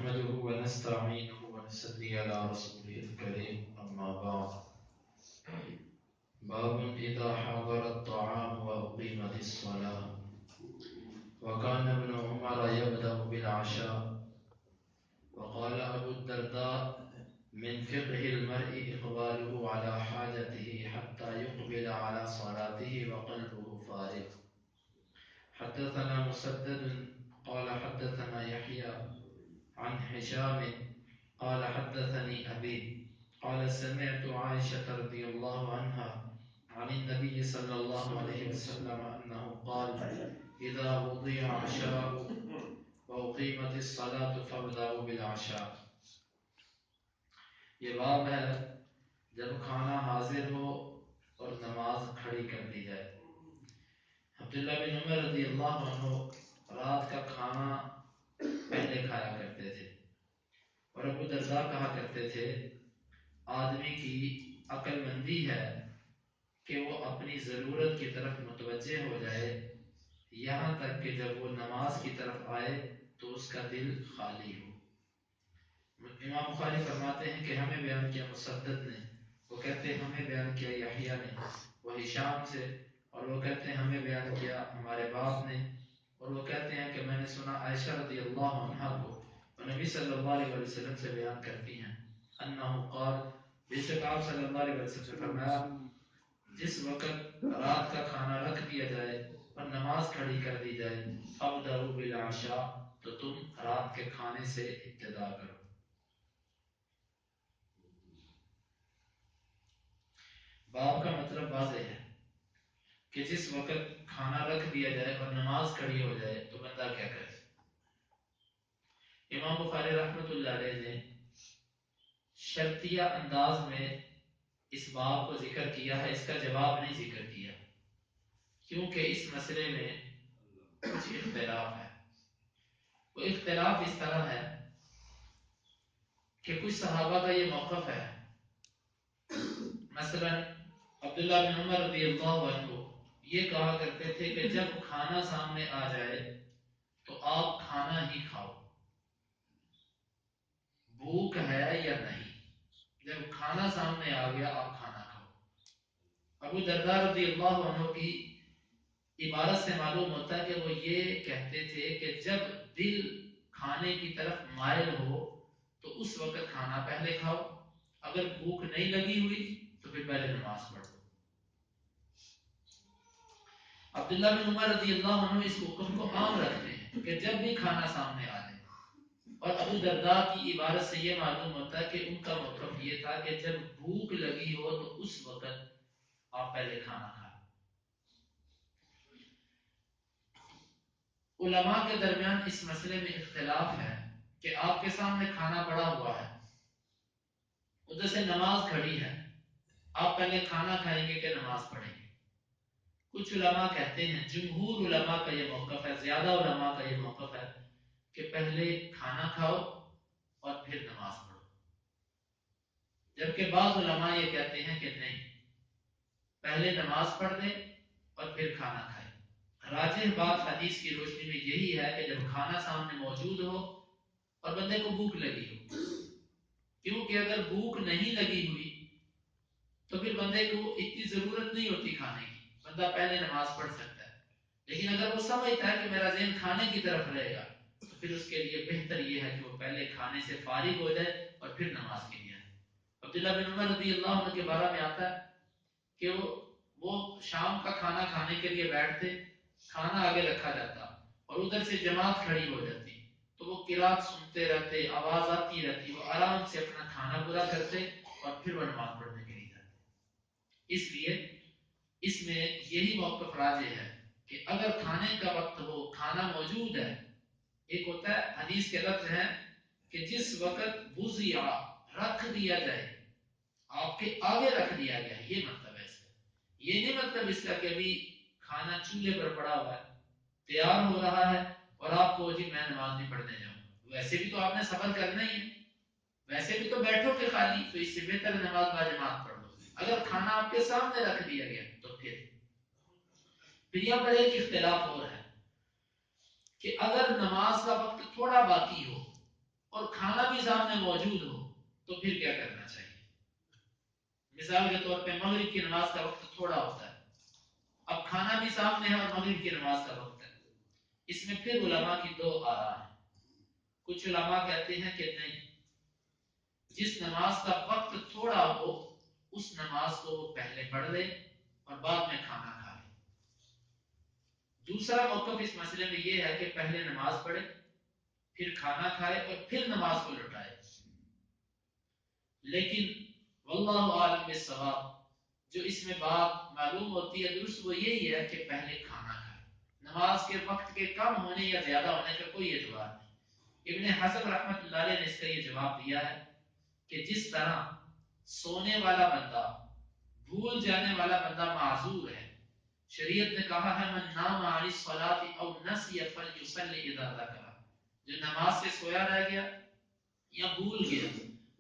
نحمده ونستعينه ونصلي على رسوله الكريم أما بعد. باب إذا حضر الطعام وأقيمت الصلاة. وكان ابن عمر يبدأ بالعشاء. وقال أبو الدرداء من فقه المرء إقباله على حاجته حتى يقبل على صلاته وقلبه فارغ. حدثنا مسدد قال حدثنا يحيى عن هشام قال حدثني أبي قال سمعت عائشة رضي الله عنها عن النبي صلى الله عليه وسلم أنه قال إذا وضع عشاء وأقيمت الصلاة فابدأوا بالعشاء. یہ باب ہے جب کھانا حاضر ہو اور نماز کھڑی کر دی جائے. عبداللہ بن عمر رضی اللہ عنہ رات کا کھانا پہلے کھایا کرتے تھے اور ابو درداء کہا کرتے تھے آدمی کی عقل مندی ہے کہ وہ اپنی ضرورت کی طرف متوجہ ہو جائے یہاں تک کہ جب وہ نماز کی طرف آئے تو اس کا دل خالی ہو. امام بخاری فرماتے ہیں کہ ہمیں بیان کیا مسدد نے, وہ کہتے ہیں ہمیں بیان کیا یحییٰ نے, وہ ہشام سے, اور وہ کہتے ہیں ہمیں بیان کیا ہمارے باپ نے, اور وہ کہتے ہیں کہ میں نے سنا عائشہ رضی اللہ عنہا کو نبی صلی اللہ علیہ وسلم سے بیان کرتی ہیں انہو قال, بے شک آپ صلی اللہ علیہ وسلم سے فرمایا جس وقت رات کا کھانا رکھ دیا جائے اور نماز کھڑی کر دی جائے فابدؤوا بالعشاء, تو تم رات کے کھانے سے ابتدا کرو. باب کا مطلب واضح ہے کہ جس وقت کھانا رکھ دیا جائے اور نماز کھڑی ہو جائے تو بندہ کیا کرے. امام بخاری رحمۃ اللہ علیہ نے شرطیہ انداز میں اس باب کو ذکر کیا ہے, اس کا جواب نہیں ذکر کیا کیونکہ اس مسئلے میں کچھ اختلاف ہے. وہ اختلاف اس طرح ہے کہ کچھ صحابہ کا یہ موقف ہے, مثلا عبداللہ بن عمر رضی اللہ عنہ یہ کہا کرتے تھے کہ جب کھانا سامنے آ جائے تو آپ کھانا ہی کھاؤ, بھوک ہے یا نہیں, جب کھانا سامنے آ گیا آپ کھانا کھاؤ. ابو درداء رضی اللہ عنہ کی عبارت سے معلوم ہوتا ہے کہ وہ یہ کہتے تھے کہ جب دل کھانے کی طرف مائل ہو تو اس وقت کھانا پہلے کھاؤ, اگر بھوک نہیں لگی ہوئی تو پھر پہلے نماز پڑھو. عبداللہ بن عمر رضی اللہ عنہ اس حکم کو عام رکھتے ہیں کہ جب بھی کھانا سامنے آ جائے, اور ابو درداء کی عبارت سے یہ معلوم ہوتا ہے کہ ان کا موقف یہ تھا کہ جب بھوک لگی ہو تو اس وقت آپ پہلے کھانا کھائیں. علماء کے درمیان اس مسئلے میں اختلاف ہے کہ آپ کے سامنے کھانا پڑا ہوا ہے, ادھر سے نماز کھڑی ہے, آپ پہلے کھانا کھائیں گے کہ نماز پڑھیں گے. کچھ علماء کہتے ہیں, جمہور علماء کا یہ موقف ہے, زیادہ علماء کا یہ موقف ہے کہ پہلے کھانا کھاؤ اور پھر نماز پڑھو, جبکہ بعض علماء یہ کہتے ہیں کہ نہیں, پہلے نماز پڑھ دیں اور پھر کھانا کھائیں. راجح بات حدیث کی روشنی میں یہی ہے کہ جب کھانا سامنے موجود ہو اور بندے کو بھوک لگی ہو, کیونکہ اگر بھوک نہیں لگی ہوئی تو پھر بندے کو اتنی ضرورت نہیں ہوتی کھانے کی, بندہ پہلے نماز پڑھ سکتا ہے. لیکن اگر وہ سمجھتا ہے کہ میرا ذہن کھانے کی طرف رہے گا تو پھر اس کے لیے بہتر یہ ہے کہ وہ پہلے کھانے سے فارغ ہو جائے اور پھر نماز کے لیے آئے. عبداللہ بن عمر رضی اللہ عنہ کے بارے میں آتا ہے کہ وہ شام کا کھانا کھانے کے لیے بیٹھتے, کھانا آگے رکھا جاتا اور ادھر سے جماعت کھڑی ہو جاتی, تو وہ قرات سنتے رہتے, آواز آتی رہتی, وہ آرام سے اپنا کھانا پورا کرتے اور پھر وہ نماز پڑھنے کے لیے جاتے. اس لیے اس میں یہی موقف راجح ہے کہ اگر کھانے کا وقت ہو, کھانا موجود ہے, ایک ہوتا ہے حدیث کے لفظ ہے کہ جس وقت وضع رکھ دیا جائے, آپ کے آگے رکھ دیا گیا, یہ مطلب ہے اس کا. یہ نہیں مطلب اس کا کہ ابھی کھانا چولہے پر پڑا ہوا ہے, تیار ہو رہا ہے اور آپ کو جی میں نماز نہیں پڑھنے جاؤں گا. ویسے بھی تو آپ نے صبر کرنا ہی ہے, ویسے بھی تو بیٹھو کہ خالی, تو اس سے بہتر نماز باجماعت پڑھ لو. اگر کھانا آپ کے سامنے رکھ دیا گیا تو پھر یہاں پر ایک اختلاف اور ہے کہ اگر نماز کا وقت تھوڑا باقی ہو اور کھانا بھی سامنے موجود ہو تو پھر کیا کرنا چاہیے؟ مثال کے طور پہ مغرب کی نماز کا وقت تھوڑا ہوتا ہے، اب کھانا بھی سامنے ہے اور مغرب کی نماز کا وقت ہے، اس میں پھر علماء کی دو آراء ہیں۔ کچھ علماء کہتے ہیں کہ نہیں، جس نماز کا وقت تھوڑا ہو اس نماز کو وہ پہلے پڑھ لے اور بعد میں کھانا کھا لے۔ دوسرا موقف اس مسئلے میں یہ ہے کہ پہلے نماز پڑھے، پھر کھانا کھائے اور پھر نماز کو لوٹائے۔ لیکن واللہ عالم بالصواب، جو اس میں بات معلوم ہوتی ہے درست وہ یہی ہے کہ پہلے کھانا کھائے۔ نماز کے وقت کے کم ہونے یا زیادہ ہونے کا کوئی اعتبار نہیں۔ ابن حزم رحمۃ اللہ علیہ نے اس کا یہ جواب دیا ہے کہ جس طرح سونے والا بندہ، بھول جانے والا بندہ معذور ہے، شریعت نے کہا ہے من نام عن الصلاۃ او نسی فلیصلی اذا ذکر، جو نماز سے سویا رہ گیا یا بھول گیا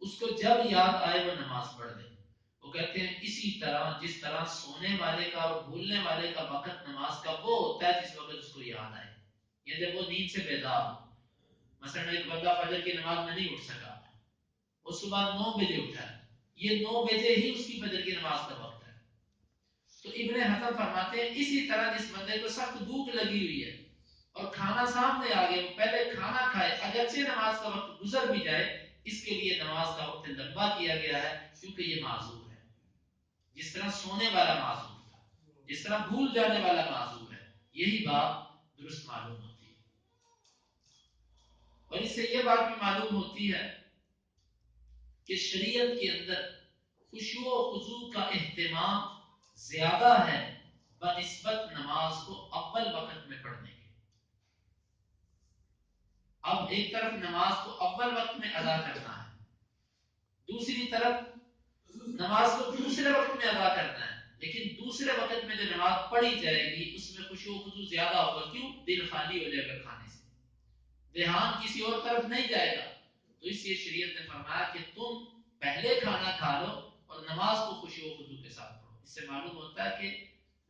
اس کو جب یاد آئے وہ نماز پڑھ لے۔ وہ کہتے ہیں اسی طرح جس طرح سونے والے کا اور بھولنے والے کا وقت نماز کا وہ ہوتا ہے جس وقت اس کو یاد آئے، یا جب وہ نیند سے بیدار ہو۔ مثلا ایک بندہ فجر کی نماز میں نہیں اٹھ سکا، وہ صبح 9 بجے اٹھا ہے، یہ 9 بجے ہی اس کی فجر کی نماز کا وقت ہے۔ تو ابن حزم فرماتے ہیں اسی طرح جس بندے کو سخت بھوک لگی ہوئی ہے اور کھانا سامنے آ گیا، وہ پہلے کھانا کھائے اگرچہ نماز کا وقت گزر بھی جائے، اس کے لیے نماز کا وقت لمبا کیا گیا ہے کیونکہ یہ معذور ہے۔ جس طرح سونے والا معذور تھا، جس طرح بھول جانے والا معذور ہے، یہی بات درست معلوم ہوتی ہے۔ اور اس سے یہ بات بھی معلوم ہوتی ہے کہ شریعت کے اندر خشوع و خضوع کا اہتمام زیادہ ہے بنسبت نماز کو اول وقت میں پڑھنے کے۔ اب ایک طرف نماز کو اول وقت میں ادا کرنا ہے، دوسری طرف نماز کو دوسرے وقت میں ادا کرنا ہے، لیکن دوسرے وقت میں جو نماز پڑھی جائے گی اس میں خشوع و خضوع زیادہ ہوگا۔ کیوں؟ دل خالی ہو جائے گا کھانے سے، دھیان کسی اور طرف نہیں جائے گا۔ تو اس لیے شریعت نے فرمایا کہ تم پہلے کھانا کھا لو اور نماز کو خشوع و خضوع کے ساتھ پڑھو۔ اس سے معلوم ہوتا ہے کہ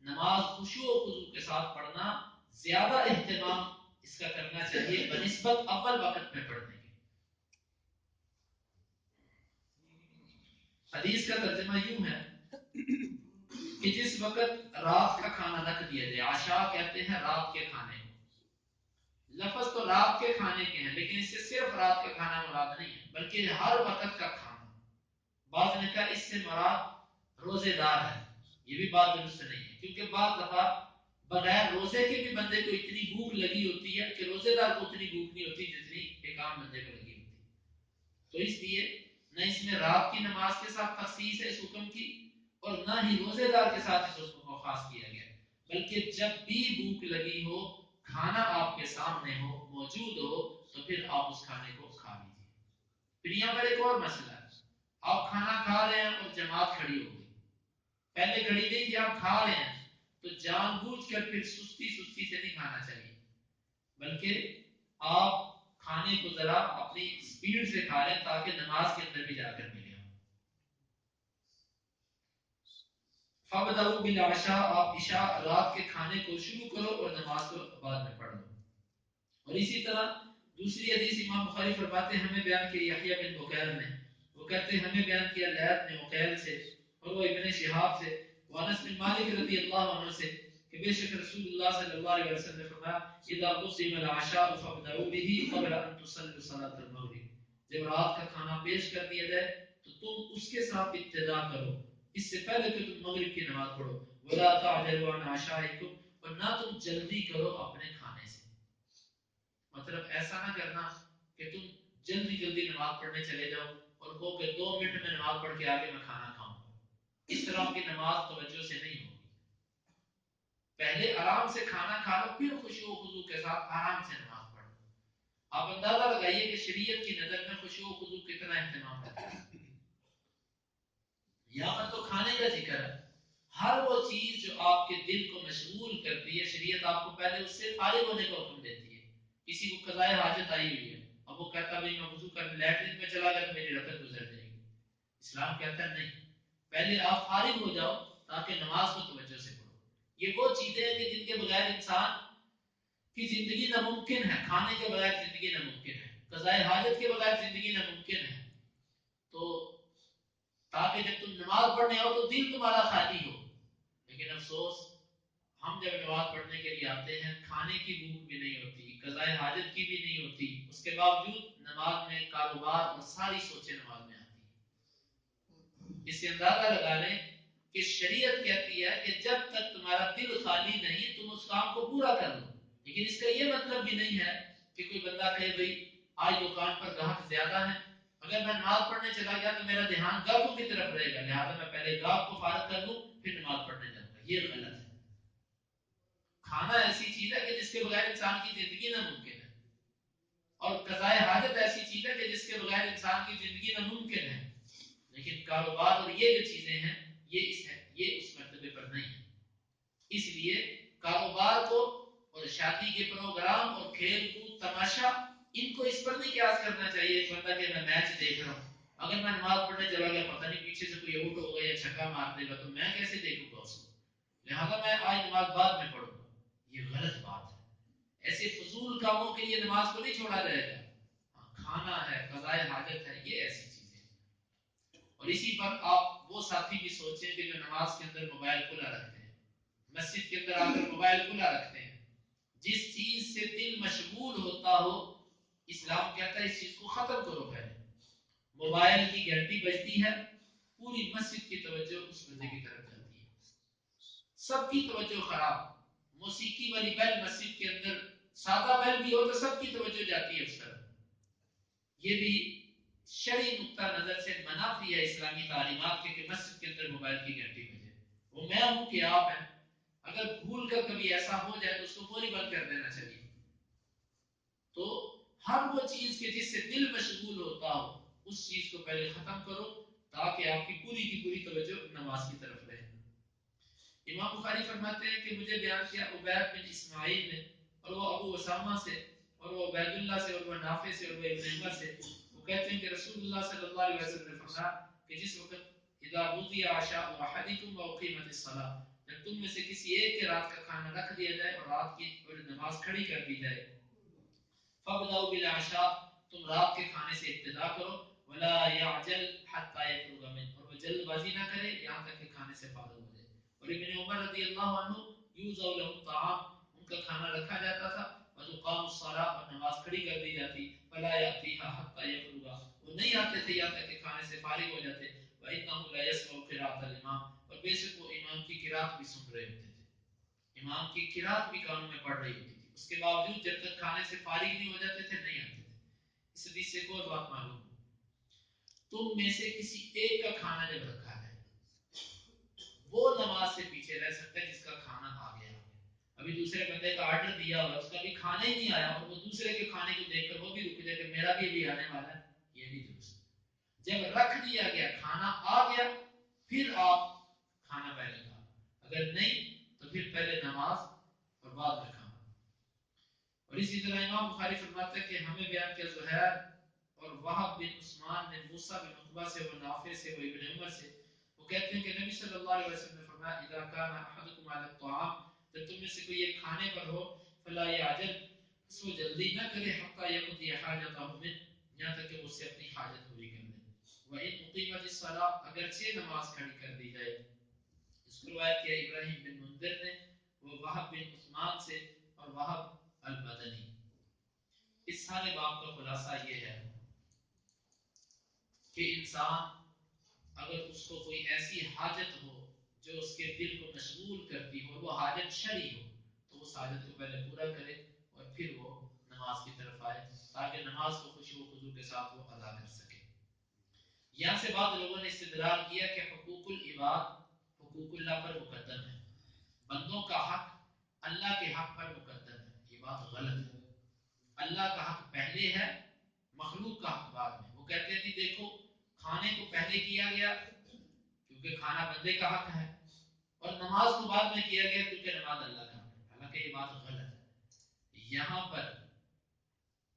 نماز خشوع و خضوع کے ساتھ پڑھنا زیادہ اہتمام اس کا کرنا چاہیے بنسبت اول وقت میں پڑھنے کے۔ حدیث کا ترجمہ یوں ہے کہ جس وقت رات کا کھانا رکھ دیا جائے، عشاء کہتے ہیں رات کے کھانے کو، لفظ تو رات کے کھانے کے ہیں لیکن اس سے صرف رات کا کھانا مراد نہیں ہے بلکہ ہر وقت کا کھانا۔ بعض نے کہا اس سے مراد روزے دار ہے، یہ بھی بات درست نہیں ہے، کیونکہ بعض دفعہ بغیر روزے کے بھی بندے کو اتنی بھوک لگی ہوتی ہے کہ روزے دار کو اتنی بھوک نہیں ہوتی جتنی ایک عام بندے کو لگی ہوتی ہے۔ تو اس لیے نہ اس میں رات کی نماز کے ساتھ تخصیص ہے اس حکم کی، اور نہ ہی روزے دار کے ساتھ اس حکم کو خاص کیا گیا، بلکہ جب بھی بھوک لگی ہو، کھانا آپ کے سامنے ہو، موجود ہو، تو پھر آپ اس کھانے کو کھا لیجیے۔ پھر یہاں پر ایک اور مسئلہ ہے، آپ کھانا کھا رہے ہیں اور جماعت کھڑی ہو گئی، پہلے کھڑی نہیں تھی، آپ کھا رہے ہیں تو جان بوجھ کر پھر سستی سے نہیں کھانا چاہیے، بلکہ آپ کھانے کو ذرا اپنی سپیڈ سے کھا لیں تاکہ نماز کے اندر بھی جا کر ملے۔ فَبْدَأُوا بِالْعَشَاء، آپ عشاء رات کے کھانے کو شروع کرو اور نماز کو بعد میں پڑھ لو۔ اور اسی طرح دوسری حدیث امام بخاری فرماتے ہیں ہمیں بیان کیا یحییٰ بن بکیر نے، وہ کہتے ہیں ہمیں بیان کیا لیث نے عقیل سے اور وہ ابن شہاب سے، انس بن مالک رضی اللہ عنہ سے کہ بے شک رسول اللہ صلی اللہ علیہ وسلم نے فرمایا اذا قسم العشاء فابدؤوا به قبل ان تصلوا صلاة المغرب، جب رات کا کھانا پیش کر دیا جائے تو تم اس کے ساتھ ابتدا کرو اس سے پہلے کہ تم مغرب کی نماز پڑھو، ولا تعجلوا عن عشائکم، اور نہ تم جلدی کرو اپنے کھانے سے۔ مطلب ایسا نہ کرنا کہ تم جلدی نماز پڑھنے چلے جاؤ اور کہو کہ 2 منٹ میں نماز پڑھ کے آگے میں کھانا کھاؤں گا، اس طرح کی نماز توجہ سے نہیں ہوگی۔ پہلے آرام سے کھانا کھا لو، پھر خشوع و خضوع کے ساتھ آرام سے نماز پڑھو۔ آپ اندازہ لگائیے کہ شریعت کی نظر میں خشوع و خضوع کتنا اہتمام ہے۔ یہاں پر تو کھانے کا ذکر ہے، ہر وہ چیز جو آپ کے دل کو مشغول کرتی ہے شریعت آپ کو پہلے اس سے فارغ ہونے کا حکم دیتی ہے۔ کسی کو قضائے حاجت آئی ہوئی ہے، اب وہ کہتا ہے میں وضو کرنے لیٹرین میں چلا گیا تو میری رکعت گزر جائے گی، اسلام کہتا ہے نہیں، پہلے آپ فارغ ہو جاؤ تاکہ نماز کو توجہ سے پڑھو۔ یہ وہ چیزیں ہیں کہ جن کے بغیر انسان کی زندگی ناممکن ہے، کھانے کے بغیر زندگی ناممکن ہے۔ قضاء حاجت کے بغیر زندگی ناممکن ہے. تو تاکہ جب تم نماز پڑھنے آؤ تو دل تمہارا خالی ہو. لیکن افسوس ہم جب نماز پڑھنے کے لیے آتے ہیں کھانے کی بھوک بھی نہیں ہوتی, قضاء حاجت کی بھی نہیں ہوتی, اس کے باوجود نماز میں کاروبار اور ساری سوچیں نماز میں آتی ہیں. اس سے اندازہ لگا لیں کہ شریعت کہتی ہے کہ جب تک تمہارا دل خالی نہیں تم اس کام کو پورا کر لو. لیکن اس کا یہ مطلب بھی نہیں ہے کہ کوئی بندہ کہے بھئی آج دکان پر گاہک زیادہ ہیں, اگر میں نماز پڑھنے چلا گیا تو میرا دھیان گاہکوں کی طرف رہے گا, لہٰذا میں پہلے گاہک کو فارغ کر لوں پھر نماز پڑھنے جاؤں گا. یہ غلط ہے. کھانا ایسی چیز ہے کہ جس کے بغیر انسان کی زندگی ناممکن ہے, اور قضاء حاجت ایسی چیز ہے کہ جس کے بغیر انسان کی زندگی ناممکن ہے. لیکن کاروبار اور یہ جو چیزیں ہیں یہ اس مرتبے پر نہیں ہے. اس لیے کاروبار کو اور شادی کے پروگرام اور کھیل کود تماشا ان کو اس پر نہیں قیاس کرنا چاہیے. ایک بندہ کہ میں میچ دیکھ رہا ہوں, اگر میں نماز پڑھنے چلا گیا پتہ نہیں پیچھے سے کوئی آؤٹ ہوگا یا چھکا مار دے گا تو میں کیسے دیکھوں گا اس کو, لہٰذا میں آج نماز بعد میں پڑھوں گا. یہ غلط بات ہے. ایسے فضول کاموں کے لیے نماز کو نہیں چھوڑا جائے گا. کھانا ہے, قضاء حاجت ہے, یہ ایسی چیزیں ہیں. اور اسی پر آپ وہ ساتھی بھی سوچیں کہ جو نماز کے اندر موبائل کھلا رکھتے ہیں, مسجد کے اندر آ کر موبائل کھلا رکھتے ہیں. جس چیز سے دل مشغول ہوتا ہو اسلام کہتا ہے اس چیز کو ختم کرو. پہلے موبائل کی گھنٹی بجتی ہے, پوری مسجد کی توجہ اس بندے کی طرف جاتی ہے, سب کی توجہ خراب. موسیقی والی بیل مسجد کے اندر سادہ بیل بھی ہو تو سب کی توجہ جاتی ہے اس طرف. یہ بھی شرعی نقطہ نظر سے منافی ہے اسلامی تعلیمات کے کہ مسجد کے اندر موبائل کی گھنٹی بجے. وہ میں ہوں کہ آپ ہیں, اگر بھول کر کبھی ایسا ہو جائے تو اس کو فوری بند کر دینا چاہیے. تو ہر وہ چیز کے جس سے دل مشغول ہوتا ہو اس چیز کو پہلے ختم کرو تاکہ آپ کی پوری توجہ نماز کی طرف رہے. امام بخاری فرماتے ہیں کہ مجھے بیان کیا عبید بن اسماعیل نے, اور وہ ابو اسامہ سے, اور وہ عبید اللہ سے, اور وہ نافع سے, اور وہ ابن عمر سے. وہ کہتے ہیں کہ رسول اللہ صلی اللہ علیہ وسلم نے فرمایا کہ جس وقت اذا وضع عشاء احدکم واقیمت الصلاۃ, جب تم میں سے کسی ایک کے رات کا کھانا رکھ دیا جائے اور رات کی نماز کھڑی کر دی جائے, فابدؤوا بالعشاء, تم رات کے کھانے سے ابتدا کرو, ولا يعجل حتى يفرغ منه, اور وہ جلد بازی نہ کرے یہاں تک کہ کھانے سے فارغ ہو جائے. اور ابن عمر رضی اللہ عنہ یوزع له الطعام, ان کا کھانا رکھا جاتا تھا, وتقام الصلاۃ, اور نماز کھڑی کر دی جاتی, فلا ياتيها حتى يفرغ, وہ نہیں آتے تھے یہاں تک کہ کھانے سے فارغ ہو جاتے. وانه لا يسمع قراءة الامام, اور بے شک وہ امام کی قرات بھی سن رہے ہوتے تھے, امام کی قرات بھی کانوں میں پڑ رہی ہوتی تھی, اس کے باوجود جب تک کھانے سے فارغ نہیں ہو جاتے تھے نہیں آتے تھے. اس حدیث سے ایک اور بات معلوم ہو, تم میں سے کسی ایک کا کھانا جب رکھا جائے وہ نماز سے پیچھے رہ سکتا ہے جس کا کھانا آ گیا. ابھی دوسرے بندے کا آرڈر دیا ہوا, اس کا بھی کھانا ہی نہیں آیا, اور وہ دوسرے کے کھانے کو دیکھ کر وہ بھی رک جائے کہ میرا بھی ابھی آنے والا ہے, یہ نہیں درست. جب رکھ دیا گیا کھانا آ گیا پھر آپ کھانا پہلے کھا, اگر نہیں تو پھر پہلے نماز اور بعد میں کھانا. اور اسی طرح امام بخاری فرماتے ہیں کہ ہمیں بیان کیا زہیر اور وہب بن عثمان نے موسیٰ بن عقبہ سے, وہ نافع سے, وہ ابن عمر سے, وہ کہتے ہیں کہ نبی صلی اللہ علیہ وسلم نے فرمایا اذا كان احدكم على الطعام, جب تم میں سے کوئی ایک کھانے پر ہو, فلا يعجل, اس کو جلدی نہ کرے, حتى يقضي حاجته منه, یہاں تک کہ وہ سے اپنی حاجت پوری کر لے. وان اقیمت الصلاۃ, اگرچہ نماز کھڑی کر دی جائے. اس کو روایت کیا ابراہیم بن منذر نے, وہ وہب بن عثمان سے, اور وہب المدنی. اس سارے باب کا خلاصہ یہ ہے کہ انسان اگر اس کو کوئی ایسی حاجت ہو جو اس کے دل کو مشغول کرتی ہو, وہ حاجت شرعی ہو, تو اس حاجت کو پہلے پورا کرے اور پھر وہ نماز کی طرف آئے تاکہ نماز کو خشوع و خضوع کے ساتھ وہ ادا کر سکے. یہاں سے بعض لوگوں نے استدلال کیا کہ حقوق العباد حقوق اللہ پر مقدم ہے, بندوں کا حق اللہ کے حق پر مقدم ہے. یہ بات غلط ہے. اللہ کا حق پہلے ہے, مخلوق کا حق بعد میں. وہ کہتے ہیں دیکھو کھانے کو پہلے کیا گیا کیونکہ کھانا بندے کا حق ہے, اور نماز کو بعد میں کیا گیا کیونکہ نماز اللہ کا حق ہے. حالانکہ یہ بات غلط ہے. یہاں پر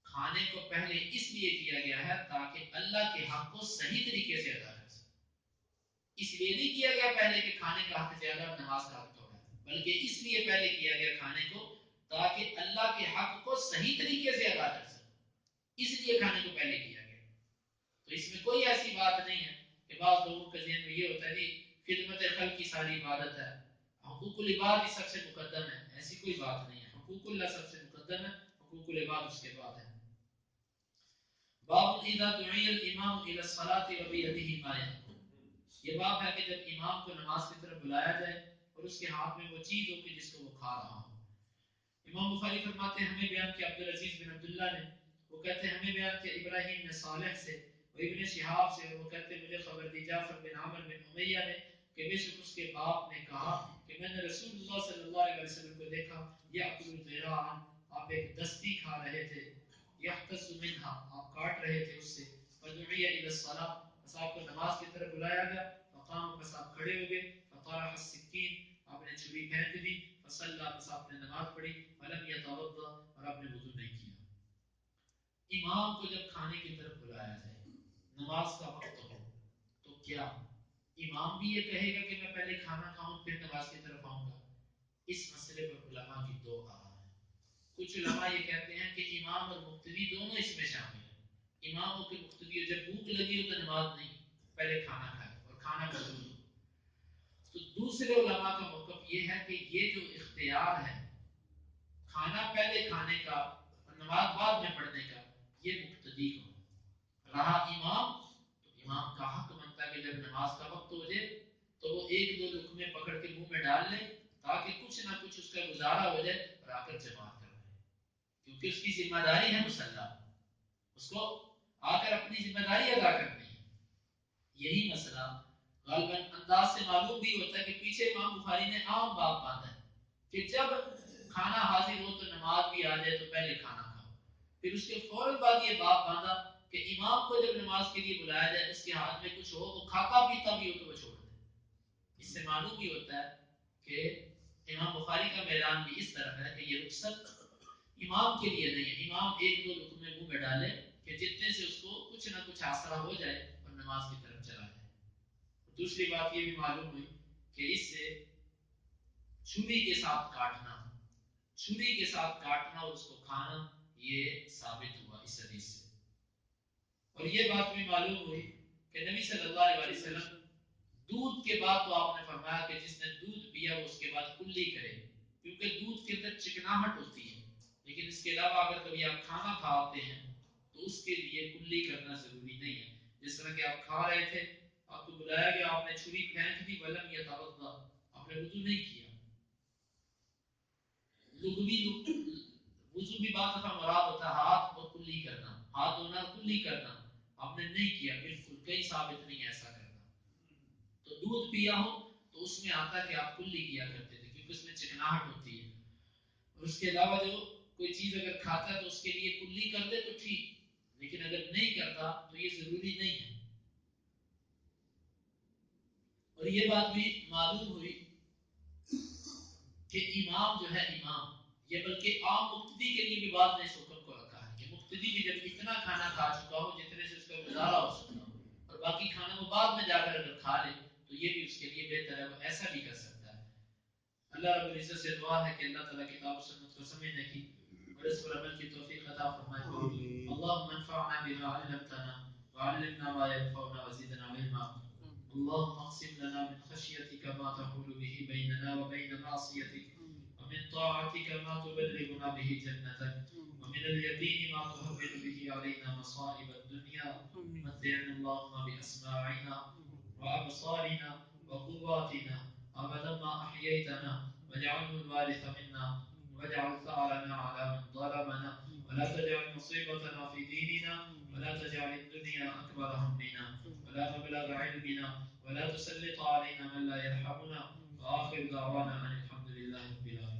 کھانے کو پہلے اس لیے کیا گیا ہے تاکہ اللہ کے حق کو صحیح طریقے سے ادا کر سکے. اس لیے نہیں کیا گیا پہلے کہ کھانے کا حق زیادہ اور نماز کا حق تھوڑا ہے, بلکہ اس لیے پہلے کیا گیا کھانے کو تاکہ اللہ کے حق کو صحیح طریقے سے ادا کر سکے. اس لیے کھانے کو پہلے کیا گیا. تو اس میں کوئی ایسی بات نہیں ہے کہ بعض لوگوں کے ذہن میں یہ ہوتا ہے جی خدمت خلق کی ساری عبادت ہے, حقوق العباد ہی سب سے مقدم ہے. ایسی کوئی بات نہیں ہے, حقوق اللہ سب سے مقدم ہے, حقوق العباد اس کے بعد ہے. باب اذا دعی الامام الى الصلاۃ وبیدہ ما یأکل, یہ باب ہے کہ جب امام کو نماز کی طرف بلایا جائے اور اس کے ہاتھ میں وہ چیز ہو کہ جس کو وہ کھا رہا ہو. امام بخاری فرماتے ہیں ہمیں بیان کیا عبدالعزیز بن عبداللہ نے, وہ کہتے ہیں ہمیں بیان کیا ابراہیم نے صالح سے اور ابن شہاب سے, اور وہ کہتے ہیں مجھے خبر دی جعفر بن عامر بن امیہ نے کہ بے شک اس کے باپ نے کہا کہ میں نے رسول اللہ صلی اللہ علیہ وسلم کو دیکھا یاکل ذراعا, آپ ایک دستی کھا رہے تھے, یحتز منها, آپ کاٹ رہے تھے اس سے, فدعی الی الصلاۃ, بس آپ کو نماز کی طرف بلایا گیا, فقام, بس آپ کھڑے ہو گئے, فطرح السکین, آپ نے چھری پھینک دی, فصلی, بس آپ نے نماز پڑھی, فلم یتوضا, اور آپ نے وضو نہیں کیا. امام کو جب کھانے کی طرف بلایا جائے, نماز کا وقت ہو, تو کیا امام بھی یہ کہے گا کہ میں پہلے کھانا کھاؤں پھر نماز کی طرف آؤں گا؟ اس مسئلے پر علماء کی دو آراء ہیں. کچھ علماء یہ کہتے ہیں کہ امام اور مقتدی دونوں اس میں شامل ہیں. امام ہو کہ مقتدی ہو, جب بھوک لگی ہو تو نماز نہیں, پہلے کھانا کھائے اور کھانا موجود ہو. تو دوسرے علماء کا موقف یہ ہے کہ یہ جو اختیار ہے کھانا پہلے کھانے کا اور نماز بعد میں پڑھنے کا, یہ مقتدی کو ہے. رہا امام, تو امام کا حق بنتا ہے کہ جب نماز کا وقت ہو جائے تو وہ ایک دو لقمے پکڑ کے منہ میں ڈال لے تاکہ کچھ نہ کچھ اس کا گزارا ہو جائے اور آ کر جماعت کروائے, کیونکہ اس کی ذمہ داری ہے مصلی, اس کو آ کر اپنی ذمہ داری ادا کرنی ہے. یہی مسئلہ غالباً انداز سے معلوم بھی ہوتا ہے کہ پیچھے امام بخاری نے عام بات باندھا ہے کہ جب کھانا حاضر ہو تو نماز بھی آ جائے تو پہلے کھانا کھاؤ. پھر اس کے فوراً بعد یہ بات باندھا کہ امام کو جب نماز کے لیے بلایا جائے اس کے ہاتھ میں کچھ ہو, وہ کھاتا پیتا بھی ہو تو وہ چھوڑ دے. اس سے معلوم بھی ہوتا ہے کہ امام بخاری کا میدان بھی اس طرح ہے کہ یہ رخصت امام کے لیے نہیں ہے. امام ایک دو لقمے منہ میں ڈالے کہ جتنے سے اس کو کچھ نہ کچھ آسرا ہو جائے اور نماز کی طرف چلا جائے. دوسری بات یہ بھی معلوم ہوئی کہ اس سے چھری کے ساتھ کاٹنا, چھری کے ساتھ کاٹنا اور اس کو کھانا, یہ ثابت ہوا اس حدیث سے. اور یہ بات بھی معلوم ہوئی کہ نبی صلی اللہ علیہ وسلم دودھ کے بعد تو آپ نے فرمایا کہ جس نے دودھ پیا وہ اس کے بعد کلی کرے, کیونکہ دودھ کے اندر چکناہٹ ہوتی ہے. لیکن اس کے علاوہ اگر کبھی آپ کھانا کھاتے ہیں تو اس کے لیے کلی کرنا ضروری نہیں ہے. جس طرح کہ آپ کھا رہے تھے, آپ کو بلایا گیا, آپ نے چھری پھینک دی, ولم یتوضا, آپ نے وضو نہیں کیا. لغوی وضو بھی بعض دفعہ مراد ہوتا ہے ہاتھ اور کلی کرنا, ہاتھ دھونا اور کلی کرنا, آپ نے نہیں کیا, بالکل کہیں ثابت نہیں ہے ایسا کرنا. تو دودھ پیا ہو تو اس میں آتا ہے کہ آپ کلی کیا کرتے تھے کیونکہ اس میں چکناہٹ ہوتی ہے. اور اس کے علاوہ جو کوئی چیز اگر کھاتا ہے تو اس کے لیے کلی کر دے تو ٹھیک, لیکن اگر نہیں کرتا تو یہ ضروری نہیں ہے. اور یہ بات بھی معلوم ہوئی کہ امام جو ہے امام, یہ بلکہ عام مقتدی کے لیے بھی بعد نے اس حکم کو رکھا ہے کہ مقتدی بھی جب اتنا کھانا کھا چکا ہو جتنے سے اس کا گزارا ہو سکتا ہو اور باقی کھانا وہ بعد میں جا کر اگر کھا لے تو یہ بھی اس کے لیے بہتر ہے, وہ ایسا بھی کر سکتا ہے. اللہ رب العزت سے دعا ہے کہ اللہ تعالیٰ کتاب و سنت کو سمجھنے کی اور اس پر عمل کی توفیق عطا فرمائے. اللهم انفعنا بما علمتنا وعلمنا ما ينفعنا وزدنا علما. اللهم اقسم لنا من خشيتك ما تحول به بيننا وبين معصيتك, ومن طاعتك ما تبلغنا به جنتك, ومن اليقين ما تهون به علينا مصائب الدنيا. متعنا اللهم بأسماعنا وأبصارنا وقواتنا أبدا ما أحييتنا, واجعله الوارث منا, واجعل ثأرنا على من ظلمنا, ولا تجعل مصيبتنا في ديننا, ولا تجعل الدنيا أكبر همنا ولا مبلغ علمنا, ولا تسلط علينا من لا يرحمنا. وآخر دعوانا أن الحمد لله رب العالمين.